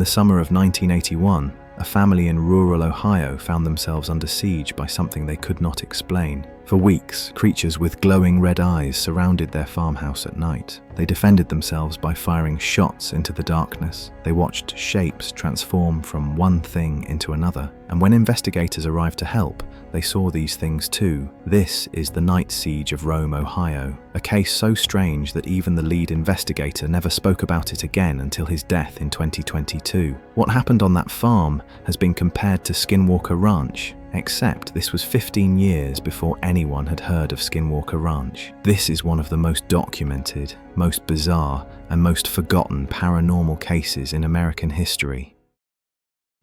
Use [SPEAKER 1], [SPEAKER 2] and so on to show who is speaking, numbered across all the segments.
[SPEAKER 1] the summer of 1981, a family in rural Ohio found themselves under siege by something they could not explain. For weeks, creatures with glowing red eyes surrounded their farmhouse at night. They defended themselves by firing shots into the darkness. They watched shapes transform from one thing into another, and when investigators arrived to help, they saw these things too. This is the Night Siege of Rome, Ohio, a case so strange that even the lead investigator never spoke about it again until his death in 2022. What happened on that farm has been compared to Skinwalker Ranch, except this was 15 years before anyone had heard of Skinwalker Ranch. This is one of the most documented, most bizarre, and most forgotten paranormal cases in American history.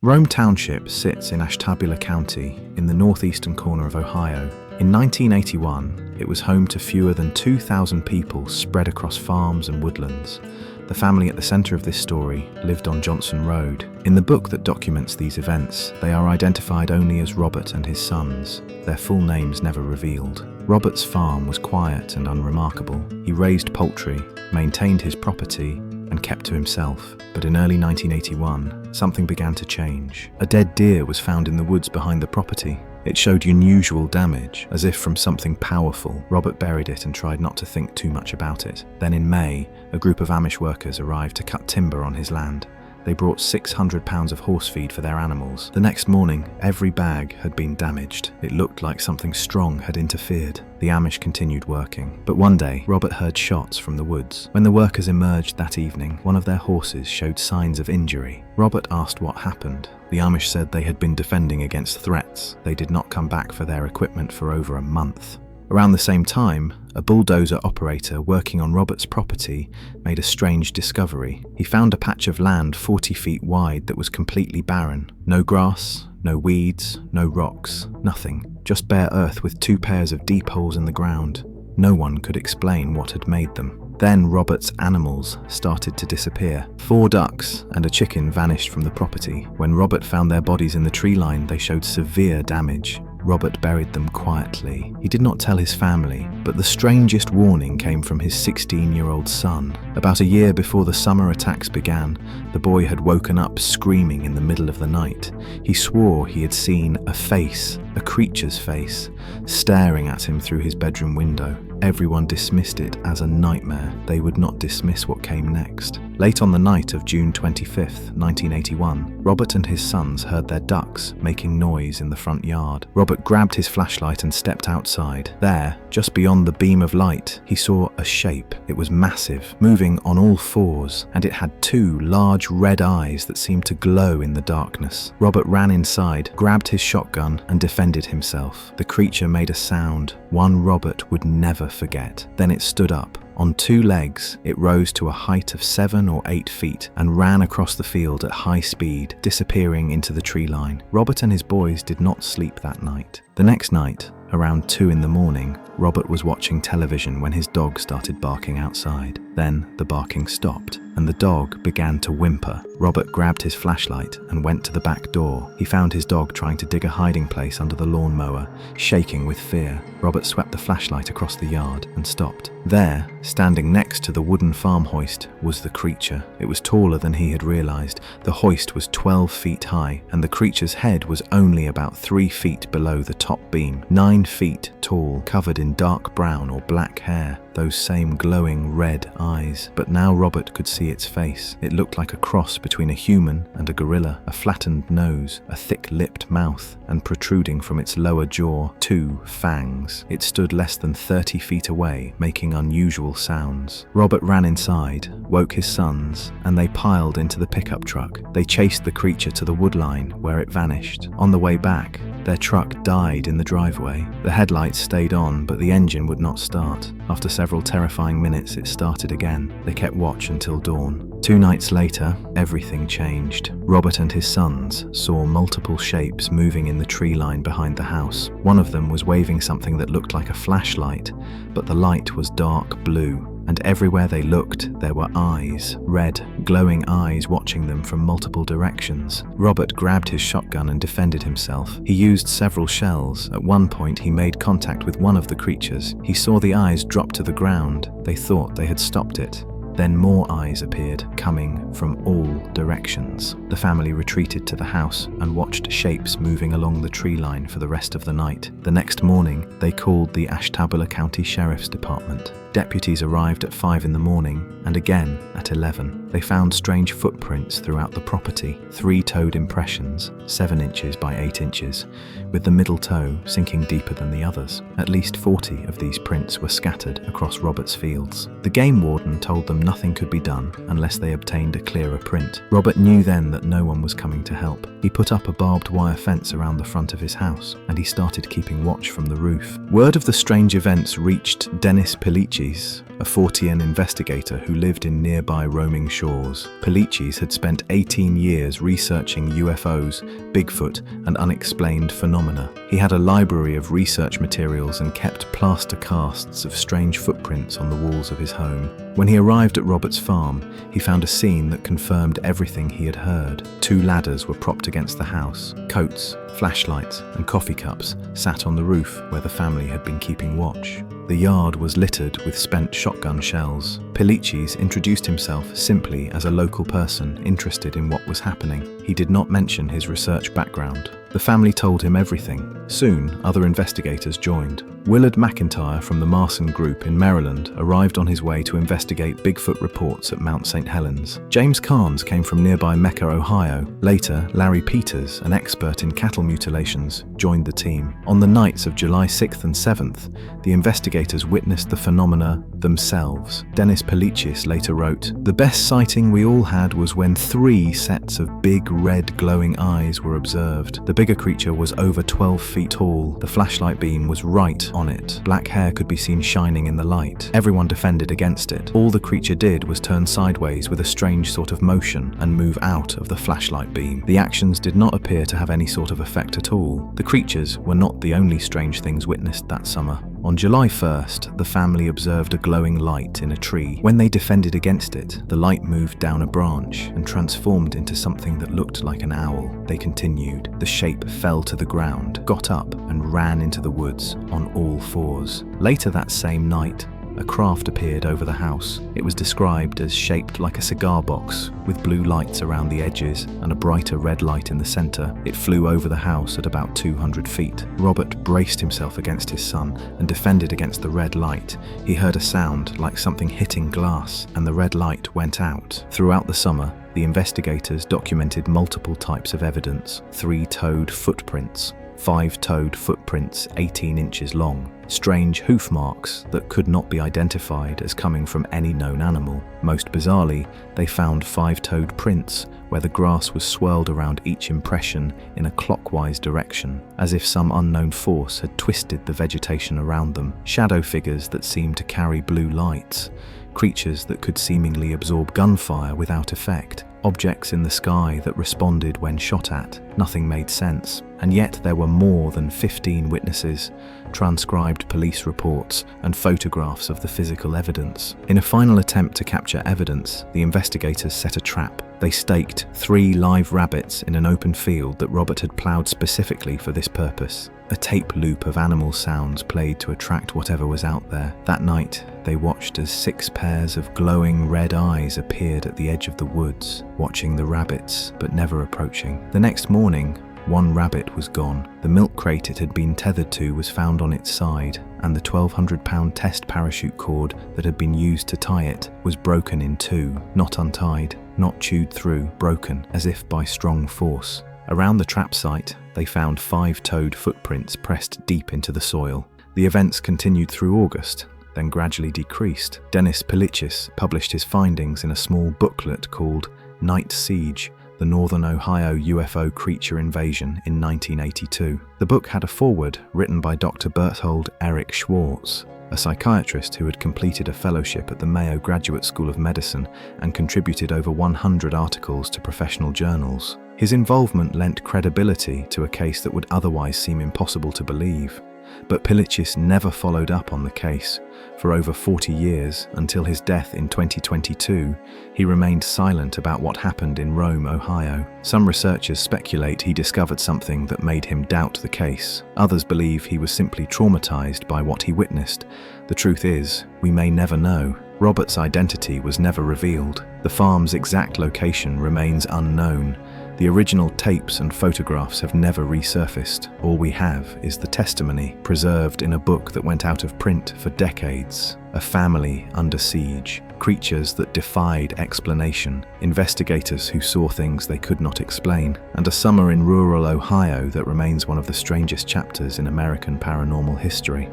[SPEAKER 1] Rome Township sits in Ashtabula County in the northeastern corner of Ohio. In 1981, it was home to fewer than 2,000 people spread across farms and woodlands. The family at the center of this story lived on Johnson Road. In the book that documents these events, they are identified only as Robert and his sons, their full names never revealed. Robert's farm was quiet and unremarkable. He raised poultry, maintained his property, and kept to himself. But in early 1981, something began to change. A dead deer was found in the woods behind the property. It showed unusual damage, as if from something powerful. Robert buried it and tried not to think too much about it. Then in May, a group of Amish workers arrived to cut timber on his land. They brought 600 pounds of horse feed for their animals. The next morning, every bag had been damaged. It looked like something strong had interfered. The Amish continued working. But one day, Robert heard shots from the woods. When the workers emerged that evening, one of their horses showed signs of injury. Robert asked what happened. The Amish said they had been defending against threats. They did not come back for their equipment for over a month. Around the same time, a bulldozer operator working on Robert's property made a strange discovery. He found a patch of land 40 feet wide that was completely barren. No grass, no weeds, no rocks, nothing. Just bare earth with 2 pairs of deep holes in the ground. No one could explain what had made them. Then Robert's animals started to disappear. 4 ducks and a chicken vanished from the property. When Robert found their bodies in the tree line, they showed severe damage. Robert buried them quietly. He did not tell his family, but the strangest warning came from his 16-year-old son. About a year before the summer attacks began, the boy had woken up screaming in the middle of the night. He swore he had seen a face, a creature's face, staring at him through his bedroom window. Everyone dismissed it as a nightmare. They would not dismiss what came next. Late on the night of June 25th, 1981, Robert and his sons heard their ducks making noise in the front yard. Robert grabbed his flashlight and stepped outside. There, just beyond the beam of light, he saw a shape. It was massive, moving on all 4s, and it had 2 large red eyes that seemed to glow in the darkness. Robert ran inside, grabbed his shotgun, and defended himself. The creature made a sound, one Robert would never forget. Then it stood up. On 2 legs, it rose to a height of 7 or 8 feet and ran across the field at high speed, disappearing into the tree line. Robert and his boys did not sleep that night. The next night, around 2 in the morning, Robert was watching television when his dog started barking outside. Then the barking stopped, and the dog began to whimper. Robert grabbed his flashlight and went to the back door. He found his dog trying to dig a hiding place under the lawnmower, shaking with fear. Robert swept the flashlight across the yard and stopped. There, standing next to the wooden farm hoist, was the creature. It was taller than he had realized. The hoist was 12 feet high, and the creature's head was only about 3 feet below the top beam. 9 feet tall, covered in dark brown or black hair, those same glowing red eyes. But now Robert could see its face. It looked like a cross between a human and a gorilla. A flattened nose, a thick-lipped mouth, and protruding from its lower jaw, 2 fangs. It stood less than 30 feet away, making unusual sounds. Robert ran inside, woke his sons, and they piled into the pickup truck. They chased the creature to the wood line, where it vanished. On the way back, their truck died in the driveway. The headlights stayed on, but the engine would not start. After several terrifying minutes, it started again. They kept watch until dawn. 2 nights later, everything changed. Robert and his sons saw multiple shapes moving in the tree line behind the house. One of them was waving something that looked like a flashlight, but the light was dark blue. And everywhere they looked, there were eyes, red, glowing eyes watching them from multiple directions. Robert grabbed his shotgun and defended himself. He used several shells. At one point, he made contact with one of the creatures. He saw the eyes drop to the ground. They thought they had stopped it. Then more eyes appeared, coming from all directions. The family retreated to the house and watched shapes moving along the tree line for the rest of the night. The next morning, they called the Ashtabula County Sheriff's Department. Deputies arrived at 5 in the morning and again at 11. They found strange footprints throughout the property, 3-toed impressions, 7 inches by 8 inches, with the middle toe sinking deeper than the others. At least 40 of these prints were scattered across Robert's fields. The game warden told them nothing could be done unless they obtained a clearer print. Robert knew then that no one was coming to help. He put up a barbed wire fence around the front of his house, and he started keeping watch from the roof. Word of the strange events reached Dennis Pilicis, a Fortean investigator who lived in nearby roaming shores. Pilicis had spent 18 years researching UFOs, Bigfoot, and unexplained phenomena. He had a library of research materials and kept plaster casts of strange footprints on the walls of his home. When he arrived at Robert's farm, he found a scene that confirmed everything he had heard. 2 ladders were propped against the house. Coats, flashlights, and coffee cups sat on the roof where the family had been keeping watch. The yard was littered with spent shotgun shells. Pilicis introduced himself simply as a local person interested in what was happening. He did not mention his research background. The family told him everything. Soon, other investigators joined. Willard McIntyre from the Marson Group in Maryland arrived on his way to investigate Bigfoot reports at Mount St. Helens. James Carnes came from nearby Mecca, Ohio. Later, Larry Peters, an expert in cattle mutilations, joined the team. On the nights of July 6th and 7th, the investigators witnessed the phenomena themselves. Dennis Pilicis later wrote, "The best sighting we all had was when 3 sets of big red glowing eyes were observed. The bigger creature was over 12 feet tall. The flashlight beam was right on it. Black hair could be seen shining in the light. Everyone defended against it. All the creature did was turn sideways with a strange sort of motion and move out of the flashlight beam. The actions did not appear to have any sort of effect at all. The creatures were not the only strange things witnessed that summer." On July 1st, the family observed a glowing light in a tree. When they defended against it, the light moved down a branch and transformed into something that looked like an owl. They continued. The shape fell to the ground, got up, and ran into the woods on all 4s. Later that same night, a craft appeared over the house. It was described as shaped like a cigar box, with blue lights around the edges and a brighter red light in the center. It flew over the house at about 200 feet. Robert braced himself against his son and defended against the red light. He heard a sound like something hitting glass, and the red light went out. Throughout the summer, the investigators documented multiple types of evidence: 3-toed footprints, 5-toed footprints 18 inches long, strange hoof marks that could not be identified as coming from any known animal. Most bizarrely, they found 5-toed prints where the grass was swirled around each impression in a clockwise direction, as if some unknown force had twisted the vegetation around them. Shadow figures that seemed to carry blue lights, creatures that could seemingly absorb gunfire without effect, objects in the sky that responded when shot at. Nothing made sense, and yet there were more than 15 witnesses, transcribed police reports, and photographs of the physical evidence. In a final attempt to capture evidence, the investigators set a trap. They staked 3 live rabbits in an open field that Robert had ploughed specifically for this purpose. A tape loop of animal sounds played to attract whatever was out there. That night, they watched as 6 pairs of glowing red eyes appeared at the edge of the woods, watching the rabbits, but never approaching. The next morning, 1 rabbit was gone. The milk crate it had been tethered to was found on its side, and the 1,200-pound test parachute cord that had been used to tie it was broken in 2, not untied, not chewed through, broken, as if by strong force. Around the trap site, they found 5-toed footprints pressed deep into the soil. The events continued through August, then gradually decreased. Dennis Pilicis published his findings in a small booklet called Night Siege: The Northern Ohio UFO Creature Invasion in 1982. The book had a foreword written by Dr. Berthold Erich Schwartz, a psychiatrist who had completed a fellowship at the Mayo Graduate School of Medicine and contributed over 100 articles to professional journals. His involvement lent credibility to a case that would otherwise seem impossible to believe. But Pilicis never followed up on the case. For over 40 years, until his death in 2022, he remained silent about what happened in Rome, Ohio. Some researchers speculate he discovered something that made him doubt the case. Others believe he was simply traumatized by what he witnessed. The truth is, we may never know. Robert's identity was never revealed. The farm's exact location remains unknown. The original tapes and photographs have never resurfaced. All we have is the testimony preserved in a book that went out of print for decades. A family under siege, creatures that defied explanation, investigators who saw things they could not explain, and a summer in rural Ohio that remains one of the strangest chapters in American paranormal history.